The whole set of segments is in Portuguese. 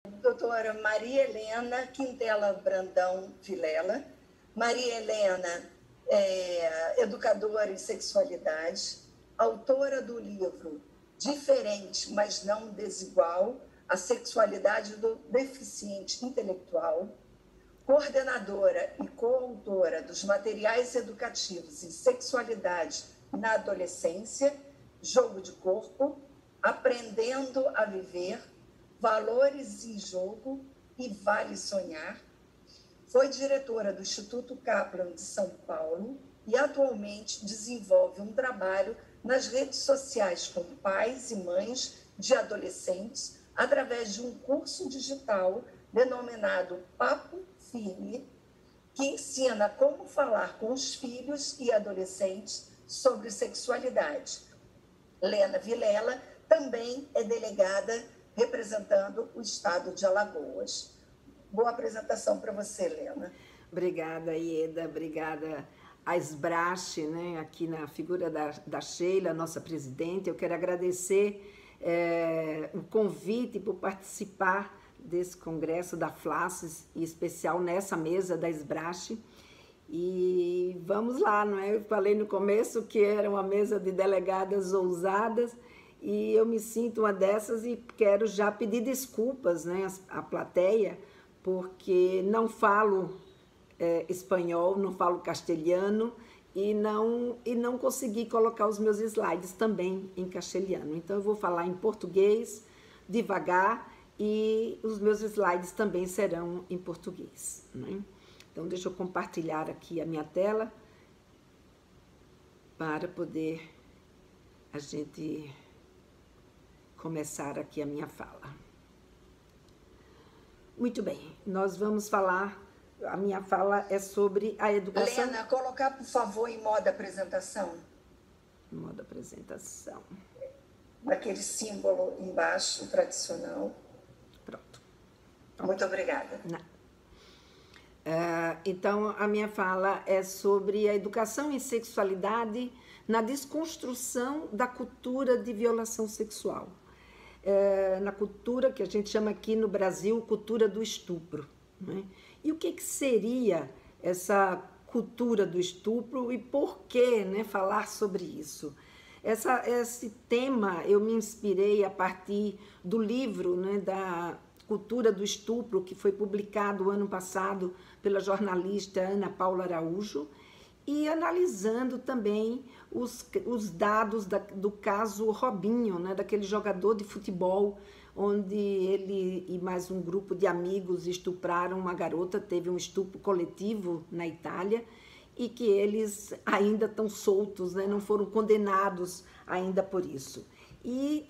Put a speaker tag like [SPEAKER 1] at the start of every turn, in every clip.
[SPEAKER 1] doutora Maria Helena Quintela Brandão Vilela. Maria Helena é educadora em sexualidade, autora do livro Diferente, mas não desigual, a sexualidade do deficiente intelectual, coordenadora e coautora dos materiais educativos em sexualidade na adolescência, Jogo de Corpo, Aprendendo a Viver, Valores em Jogo e Vale Sonhar. Foi diretora do Instituto Kaplan de São Paulo e atualmente desenvolve um trabalho nas redes sociais com pais e mães de adolescentes através de um curso digital denominado Papo Firme, que ensina como falar com os filhos e adolescentes sobre sexualidade. Lena Vilela também é delegada representando o estado de Alagoas. Boa apresentação para você, Lena.
[SPEAKER 2] Obrigada, Ieda. Obrigada a Esbrache, né, aqui na figura da Sheila, nossa presidente. Eu quero agradecer o convite por participar desse congresso da FLACES, em especial nessa mesa da Esbrache. E vamos lá, não é? Eu falei no começo que era uma mesa de delegadas ousadas e eu me sinto uma dessas e quero já pedir desculpas, né, à plateia, porque não falo espanhol, não falo castelhano e não consegui colocar os meus slides também em castelhano. Então, eu vou falar em português, devagar, e os meus slides também serão em português, né? Então, deixa eu compartilhar aqui a minha tela para poder a gente começar aqui a minha fala. Muito bem, nós vamos falar, a minha fala é sobre a educação...
[SPEAKER 1] Lena, colocar, por favor, em modo apresentação.
[SPEAKER 2] Modo apresentação.
[SPEAKER 1] Naquele símbolo embaixo, tradicional.
[SPEAKER 2] Pronto.
[SPEAKER 1] Muito obrigada.
[SPEAKER 2] Então, a minha fala é sobre a educação em sexualidade na desconstrução da cultura de violação sexual. Na cultura que a gente chama aqui no Brasil, cultura do estupro, né? E o que seria essa cultura do estupro e por que, né, falar sobre isso? Esse tema eu me inspirei a partir do livro, né, da Cultura do Estupro, que foi publicado ano passado pela jornalista Ana Paula Araújo, e analisando também os dados do caso Robinho, né, daquele jogador de futebol, onde ele e mais um grupo de amigos estupraram uma garota, teve um estupro coletivo na Itália, e que eles ainda estão soltos, né, não foram condenados ainda por isso. E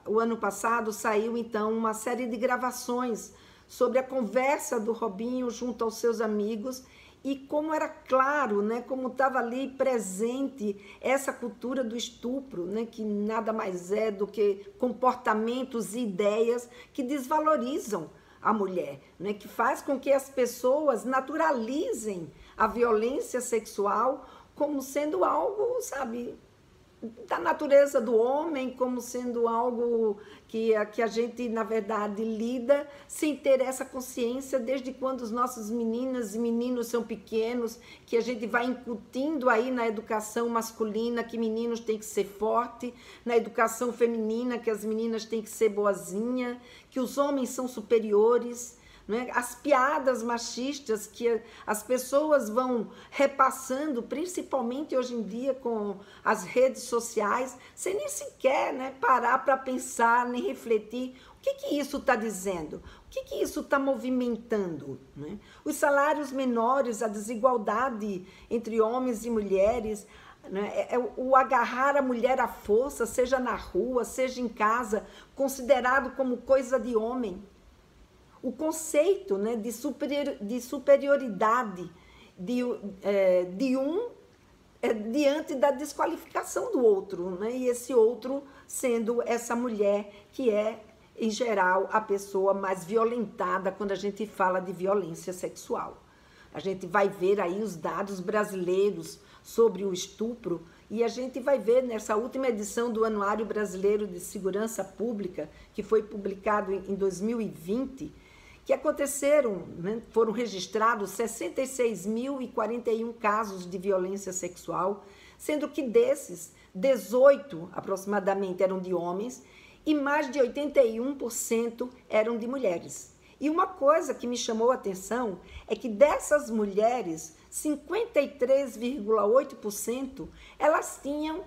[SPEAKER 2] o ano passado saiu, então, uma série de gravações sobre a conversa do Robinho junto aos seus amigos e como era claro, né, como estava ali presente essa cultura do estupro, né, que nada mais é do que comportamentos e ideias que desvalorizam a mulher, né, que faz com que as pessoas naturalizem a violência sexual como sendo algo, sabe, da natureza do homem, como sendo algo que a gente, na verdade, lida sem ter essa consciência desde quando os nossos meninas e meninos são pequenos, que a gente vai incutindo aí na educação masculina que meninos têm que ser fortes, na educação feminina que as meninas têm que ser boazinhas, que os homens são superiores, né? As piadas machistas que as pessoas vão repassando, principalmente hoje em dia com as redes sociais, sem nem sequer, né, parar para pensar, nem refletir o que isso está dizendo, o que isso está movimentando, né? Os salários menores, a desigualdade entre homens e mulheres, né? O agarrar a mulher à força, seja na rua, seja em casa, considerado como coisa de homem. O conceito, né, de superioridade de um diante da desqualificação do outro, né, e esse outro sendo essa mulher que é, em geral, a pessoa mais violentada quando a gente fala de violência sexual. A gente vai ver aí os dados brasileiros sobre o estupro, E a gente vai ver nessa última edição do Anuário Brasileiro de Segurança Pública, que foi publicado em 2020, que aconteceram, né, foram registrados 66.041 casos de violência sexual, sendo que desses, 18 aproximadamente eram de homens e mais de 81% eram de mulheres. E uma coisa que me chamou a atenção é que dessas mulheres, 53,8% elas tinham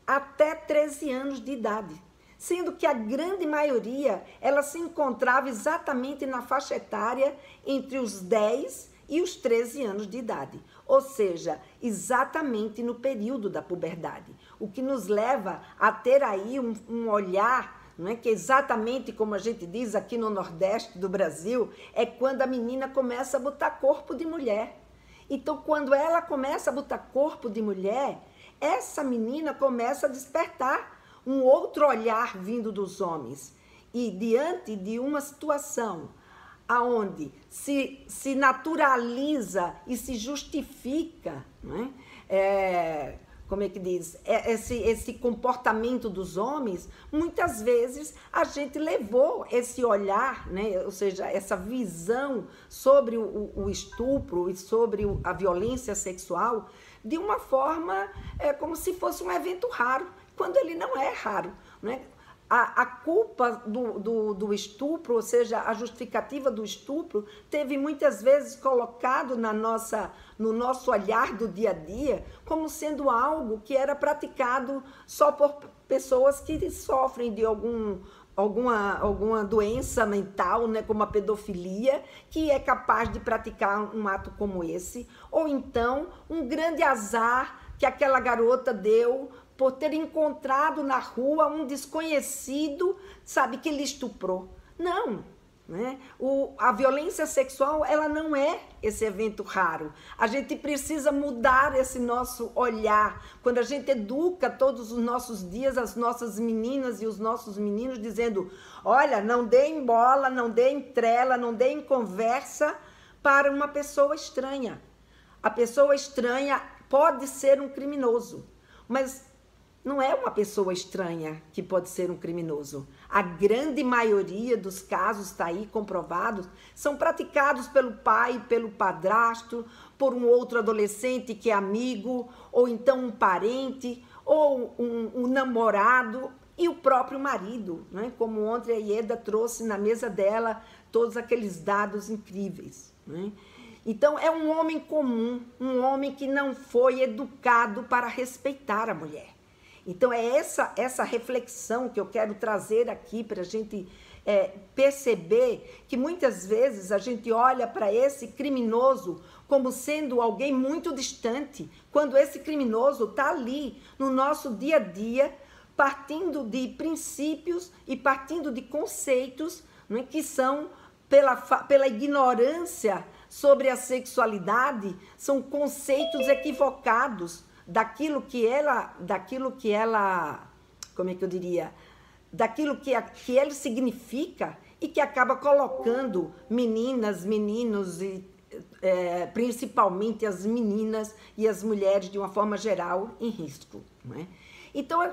[SPEAKER 2] até 13 anos de idade, sendo que a grande maioria ela se encontrava exatamente na faixa etária entre os 10 e os 13 anos de idade, ou seja, exatamente no período da puberdade, o que nos leva a ter aí um olhar, não é? Que exatamente como a gente diz aqui no Nordeste do Brasil, é quando a menina começa a botar corpo de mulher. Então, quando ela começa a botar corpo de mulher, essa menina começa a despertar um outro olhar vindo dos homens. E diante de uma situação aonde se naturaliza e se justifica, não é? Como é que diz? Esse comportamento dos homens, muitas vezes a gente levou esse olhar, né? Ou seja, essa visão sobre o estupro e sobre a violência sexual de uma forma como se fosse um evento raro, quando ele não é raro, né? A culpa do estupro, ou seja, a justificativa do estupro, teve muitas vezes colocado no nosso olhar do dia a dia como sendo algo que era praticado só por pessoas que sofrem de alguma doença mental, né, como a pedofilia, que é capaz de praticar um ato como esse, ou então um grande azar que aquela garota deu por ter encontrado na rua um desconhecido, sabe, que lhe estuprou. Não, né? A violência sexual, ela não é esse evento raro. A gente precisa mudar esse nosso olhar. Quando a gente educa todos os nossos dias as nossas meninas e os nossos meninos dizendo, olha, não deem bola, não deem trela, não deem conversa para uma pessoa estranha. A pessoa estranha pode ser um criminoso, mas não é uma pessoa estranha que pode ser um criminoso. A grande maioria dos casos, está aí comprovados, são praticados pelo pai, pelo padrasto, por um outro adolescente que é amigo, ou então um parente, ou um namorado e o próprio marido, né? Como ontem a Ieda trouxe na mesa dela todos aqueles dados incríveis, né? Então, é um homem comum, um homem que não foi educado para respeitar a mulher. Então, é essa reflexão que eu quero trazer aqui para a gente perceber que muitas vezes a gente olha para esse criminoso como sendo alguém muito distante, quando esse criminoso está ali no nosso dia a dia, partindo de princípios e partindo de conceitos, né, que são, pela ignorância sobre a sexualidade, são conceitos equivocados daquilo que ela, como é que eu diria, daquilo que ele significa e que acaba colocando meninas, meninos e principalmente as meninas e as mulheres de uma forma geral em risco, não é? Então,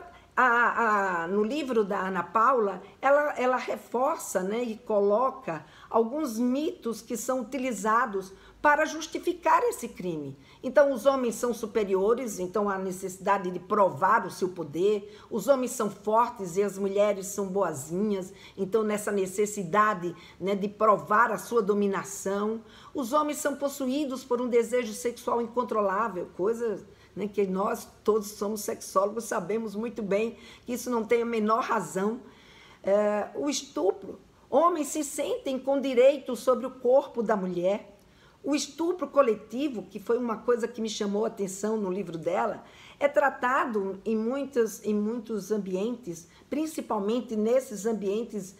[SPEAKER 2] no livro da Ana Paula, ela reforça, né, e coloca alguns mitos que são utilizados para justificar esse crime. Então, os homens são superiores, então há necessidade de provar o seu poder. Os homens são fortes e as mulheres são boazinhas, então nessa necessidade, né, de provar a sua dominação. Os homens são possuídos por um desejo sexual incontrolável, coisa, né, que nós todos somos sexólogos, sabemos muito bem que isso não tem a menor razão. O estupro, homens se sentem com direito sobre o corpo da mulher. O estupro coletivo, que foi uma coisa que me chamou a atenção no livro dela, é tratado em muitos ambientes, principalmente nesses ambientes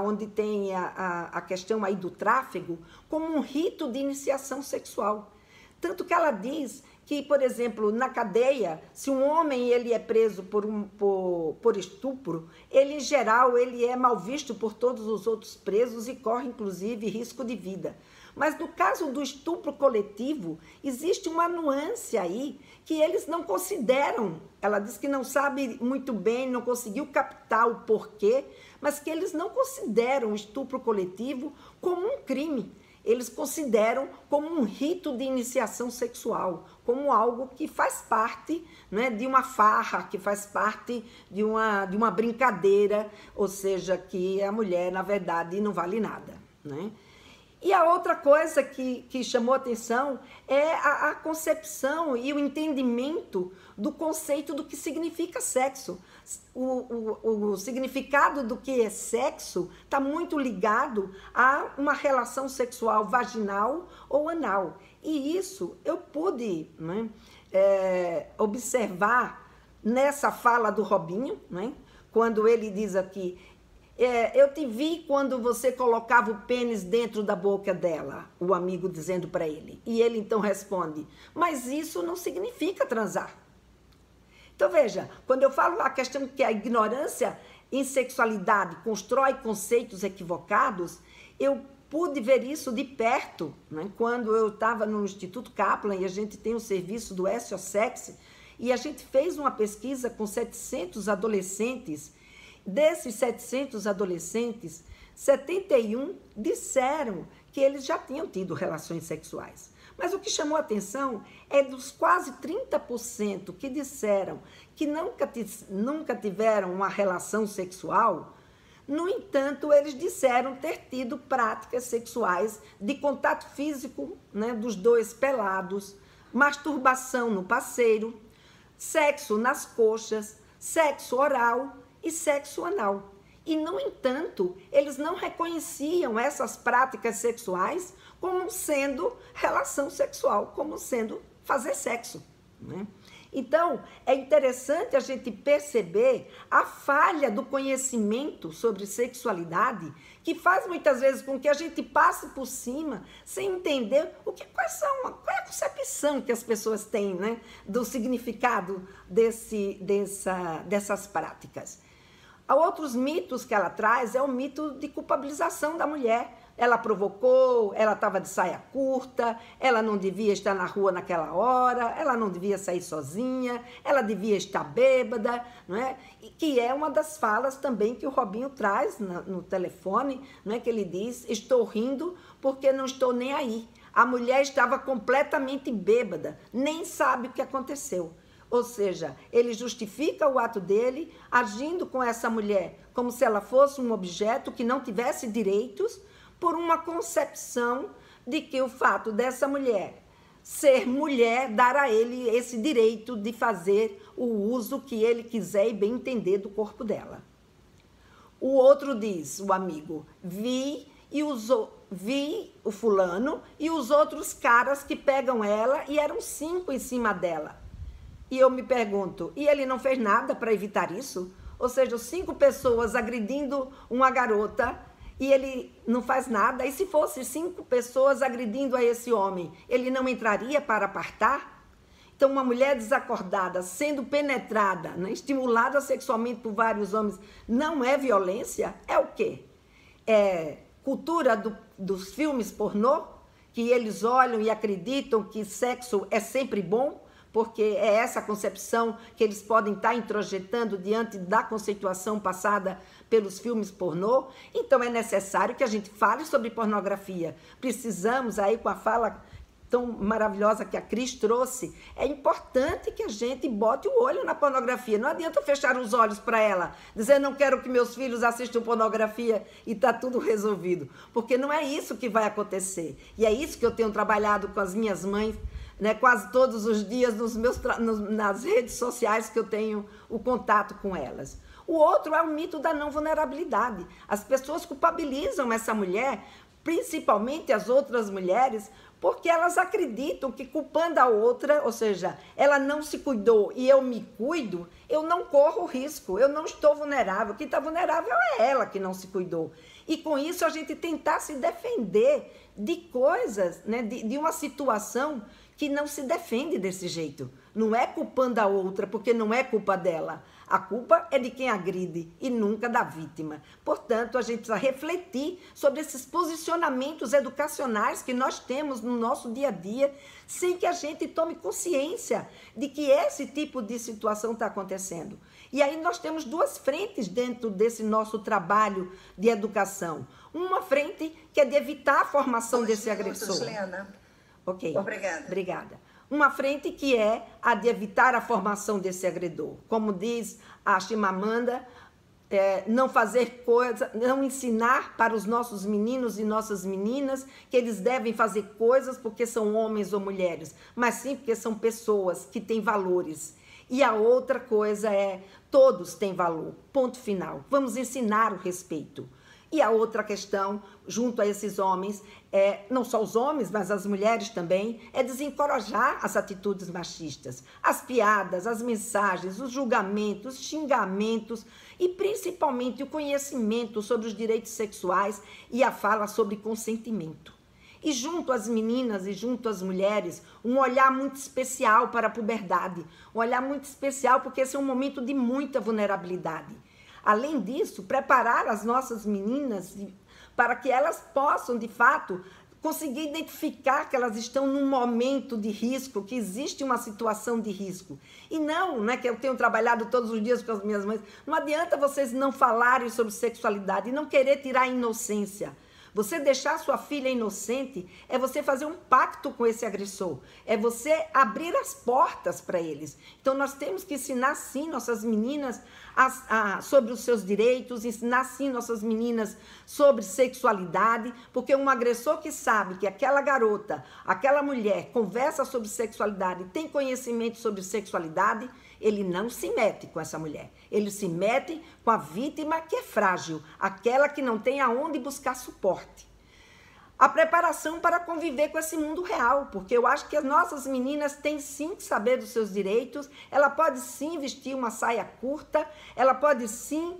[SPEAKER 2] onde tem a questão aí do tráfego, como um rito de iniciação sexual. Tanto que ela diz que, por exemplo, na cadeia, se um homem ele é preso por estupro, ele, em geral, ele é mal visto por todos os outros presos e corre, inclusive, risco de vida. Mas no caso do estupro coletivo, existe uma nuance aí que eles não consideram. Ela diz que não sabe muito bem, não conseguiu captar o porquê, mas que eles não consideram o estupro coletivo como um crime. Eles consideram como um rito de iniciação sexual, como algo que faz parte, né, de uma farra, que faz parte de uma brincadeira, ou seja, que a mulher, na verdade, não vale nada, né? E a outra coisa que chamou atenção é a concepção e o entendimento do conceito do que significa sexo. O significado do que é sexo está muito ligado a uma relação sexual vaginal ou anal. E isso eu pude, né, observar nessa fala do Robinho, né, quando ele diz aqui... eu te vi quando você colocava o pênis dentro da boca dela, o amigo dizendo para ele. E ele então responde, mas isso não significa transar. Então veja, quando eu falo a questão que a ignorância em sexualidade constrói conceitos equivocados, eu pude ver isso de perto, né? Quando eu estava no Instituto Kaplan e a gente tem um serviço do SOSEX, e a gente fez uma pesquisa com 700 adolescentes. Desses 700 adolescentes, 71 disseram que eles já tinham tido relações sexuais. Mas o que chamou a atenção é dos quase 30% que disseram que nunca tiveram uma relação sexual. No entanto, eles disseram ter tido práticas sexuais de contato físico, né, dos dois pelados, masturbação no parceiro, sexo nas coxas, sexo oral e sexo anal. E, no entanto, eles não reconheciam essas práticas sexuais como sendo relação sexual, como sendo fazer sexo, né? Então, é interessante a gente perceber a falha do conhecimento sobre sexualidade, que faz muitas vezes com que a gente passe por cima sem entender qual é a concepção que as pessoas têm, né, do significado dessas práticas. Há outros mitos que ela traz, é o mito de culpabilização da mulher. Ela provocou, ela estava de saia curta, ela não devia estar na rua naquela hora, ela não devia sair sozinha, ela devia estar bêbada, não é? E que é uma das falas também que o Robinho traz no telefone, não é? Que ele diz, estou rindo porque não estou nem aí. A mulher estava completamente bêbada, nem sabe o que aconteceu. Ou seja, ele justifica o ato dele agindo com essa mulher como se ela fosse um objeto que não tivesse direitos, por uma concepção de que o fato dessa mulher ser mulher dar a ele esse direito de fazer o uso que ele quiser e bem entender do corpo dela. O outro diz, o amigo, vi o fulano e os outros caras que pegam ela e eram 5 em cima dela. E eu me pergunto, e ele não fez nada para evitar isso? Ou seja, 5 pessoas agredindo uma garota e ele não faz nada. E se fosse 5 pessoas agredindo a esse homem, ele não entraria para apartar? Então, uma mulher desacordada, sendo penetrada, né, estimulada sexualmente por vários homens, não é violência? É o quê? É cultura dos filmes pornô, que eles olham e acreditam que sexo é sempre bom? Porque é essa concepção que eles podem estar introjetando diante da conceituação passada pelos filmes pornô. Então é necessário que a gente fale sobre pornografia. Precisamos, aí com a fala tão maravilhosa que a Cris trouxe, é importante que a gente bote o olho na pornografia. Não adianta fechar os olhos para ela, dizer não quero que meus filhos assistam pornografia e está tudo resolvido. Porque não é isso que vai acontecer. E é isso que eu tenho trabalhado com as minhas mães, né, quase todos os dias nas redes sociais que eu tenho o contato com elas. O outro é o mito da não vulnerabilidade. As pessoas culpabilizam essa mulher, principalmente as outras mulheres, porque elas acreditam que culpando a outra, ou seja, ela não se cuidou e eu me cuido, eu não corro risco, eu não estou vulnerável. Quem está vulnerável é ela que não se cuidou. E com isso a gente tentar se defender de coisas, né, de uma situação que não se defende desse jeito. Não é culpando a outra, porque não é culpa dela. A culpa é de quem agride e nunca da vítima. Portanto, a gente precisa refletir sobre esses posicionamentos educacionais que nós temos no nosso dia a dia, sem que a gente tome consciência de que esse tipo de situação está acontecendo. E aí nós temos duas frentes dentro desse nosso trabalho de educação. Uma frente que é de evitar a formação desse agressor.
[SPEAKER 1] Lena.
[SPEAKER 2] Ok.
[SPEAKER 1] Obrigada.
[SPEAKER 2] Obrigada. Uma frente que é a de evitar a formação desse agredor. Como diz a Chimamanda, não fazer coisa, não ensinar para os nossos meninos e nossas meninas que eles devem fazer coisas porque são homens ou mulheres, mas sim porque são pessoas que têm valores. E a outra coisa é, todos têm valor, ponto final. Vamos ensinar o respeito. E a outra questão, junto a esses homens, não só os homens, mas as mulheres também, é desencorajar as atitudes machistas, as piadas, as mensagens, os julgamentos, os xingamentos e principalmente o conhecimento sobre os direitos sexuais e a fala sobre consentimento. E junto às meninas e junto às mulheres, um olhar muito especial para a puberdade, um olhar muito especial porque esse é um momento de muita vulnerabilidade. Além disso, preparar as nossas meninas para que elas possam, de fato, conseguir identificar que elas estão num momento de risco, que existe uma situação de risco. E não, né, que eu tenho trabalhado todos os dias com as minhas mães, não adianta vocês não falarem sobre sexualidade e não querer tirar a inocência. Você deixar sua filha inocente é você fazer um pacto com esse agressor, é você abrir as portas para eles. Então, nós temos que ensinar, sim, nossas meninas sobre os seus direitos, ensinar, sim, nossas meninas sobre sexualidade, porque um agressor que sabe que aquela garota, aquela mulher conversa sobre sexualidade, tem conhecimento sobre sexualidade, ele não se mete com essa mulher. Ele se mete com a vítima que é frágil, aquela que não tem aonde buscar suporte. A preparação para conviver com esse mundo real, porque eu acho que as nossas meninas têm sim que saber dos seus direitos, ela pode sim vestir uma saia curta, ela pode sim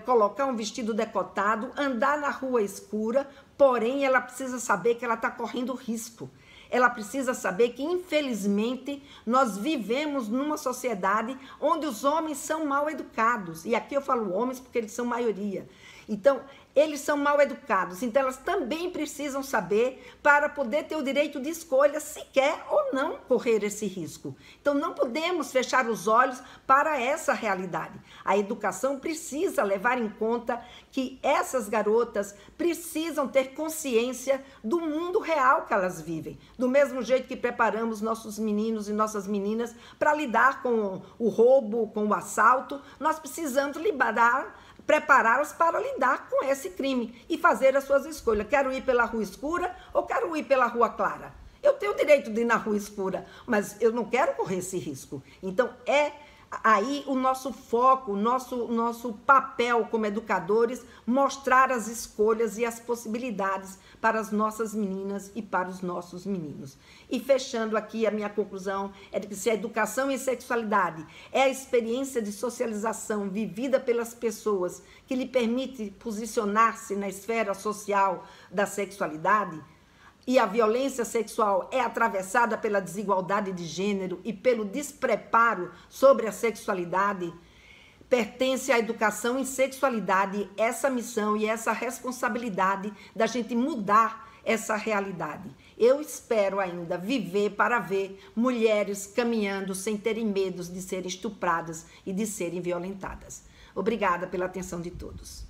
[SPEAKER 2] colocar um vestido decotado, andar na rua escura, porém ela precisa saber que ela está correndo risco. Ela precisa saber que, infelizmente, nós vivemos numa sociedade onde os homens são mal educados. E aqui eu falo homens porque eles são maioria. Então, eles são mal educados. Então, elas também precisam saber para poder ter o direito de escolha se quer ou não correr esse risco. Então, não podemos fechar os olhos para essa realidade. A educação precisa levar em conta que essas garotas precisam ter consciência do mundo real que elas vivem. Do mesmo jeito que preparamos nossos meninos e nossas meninas para lidar com o roubo, com o assalto, nós precisamos prepará-los para lidar com esse crime e fazer as suas escolhas. Quero ir pela rua escura ou quero ir pela rua clara? Eu tenho o direito de ir na rua escura, mas eu não quero correr esse risco. Então, aí o nosso foco, o nosso papel como educadores, mostrar as escolhas e as possibilidades para as nossas meninas e para os nossos meninos. E fechando aqui, a minha conclusão é de que se a educação em sexualidade é a experiência de socialização vivida pelas pessoas que lhe permite posicionar-se na esfera social da sexualidade, e a violência sexual é atravessada pela desigualdade de gênero e pelo despreparo sobre a sexualidade, pertence à educação em sexualidade essa missão e essa responsabilidade da gente mudar essa realidade. Eu espero ainda viver para ver mulheres caminhando sem terem medo de serem estupradas e de serem violentadas. Obrigada pela atenção de todos.